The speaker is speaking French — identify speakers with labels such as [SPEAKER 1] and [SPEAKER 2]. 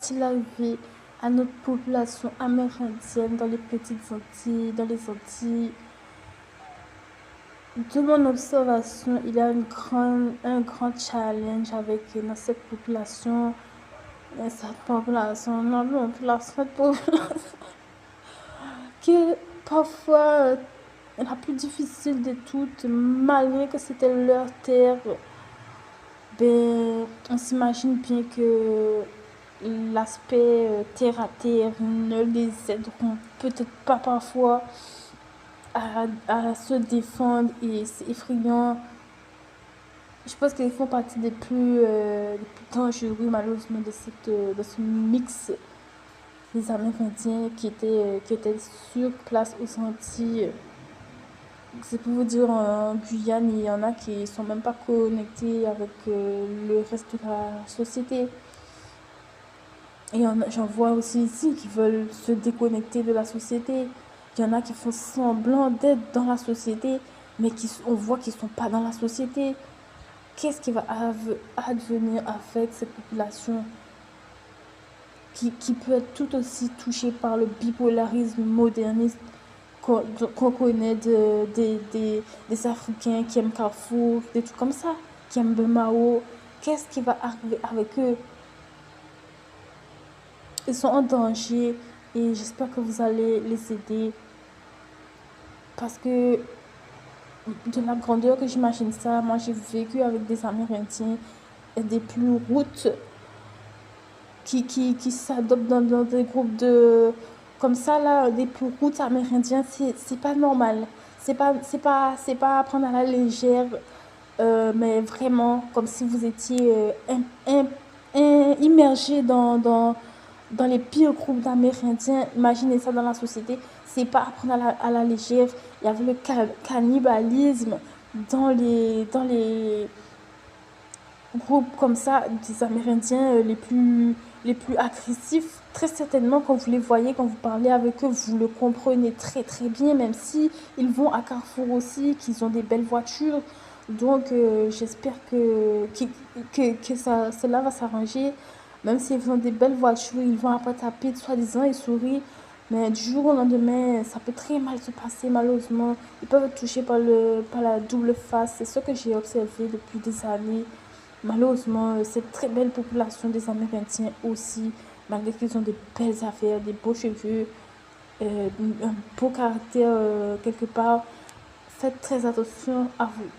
[SPEAKER 1] est-il arrivé à notre population amérindienne dans les petites Antilles, dans les Antilles? De mon observation, il y a un grand challenge avec cette population, non, non, cette population qui est parfois la plus difficile de toutes, malgré que c'était leur terre. Ben, on s'imagine bien que l'aspect terre à terre ne les aideront peut-être pas parfois à se défendre et c'est effrayant. Je pense qu'ils font partie des plus dangereux malheureusement de ce mix des Amérindiens qui étaient sur place aux Antilles. C'est pour vous dire, en Guyane, il y en a qui sont même pas connectés avec le reste de la société. Et j'en vois aussi ici qui veulent se déconnecter de la société. Il y en a qui font semblant d'être dans la société, mais on voit qu'ils ne sont pas dans la société. Qu'est-ce qui va advenir avec cette population qui peut être tout aussi touchée par le bipolarisme moderniste qu'on connaît des Africains qui aiment Carrefour, des trucs comme ça, qui aiment Mao? Qu'est-ce qui va arriver avec eux? Ils sont en danger et j'espère que vous allez les aider parce que de la grandeur que j'imagine ça, moi j'ai vécu avec des Amérindiens et des plus routes qui s'adoptent dans des groupes de comme ça là, des plus routes amérindiens, c'est pas normal. C'est pas à prendre à la légère, mais vraiment comme si vous étiez immergé dans les pires groupes d'Amérindiens. Imaginez ça dans la société. C'est pas à prendre à la légère. Il y avait le cannibalisme dans les groupes comme ça, des Amérindiens les plus agressifs. Très certainement, quand vous les voyez, quand vous parlez avec eux, vous le comprenez très très bien, même si ils vont à Carrefour aussi, qu'ils ont des belles voitures. Donc, j'espère cela va s'arranger. Même s'ils ont des belles voitures, ils vont à Pointe-à-Pitre, soi-disant, et sourient. Mais du jour au lendemain, ça peut très mal se passer, malheureusement. Ils peuvent être touchés par la double face. C'est ce que j'ai observé depuis des années. Malheureusement, cette très belle population des Amérindiens aussi, malgré qu'ils ont des belles affaires, des beaux cheveux, un beau caractère quelque part, faites très attention à vous.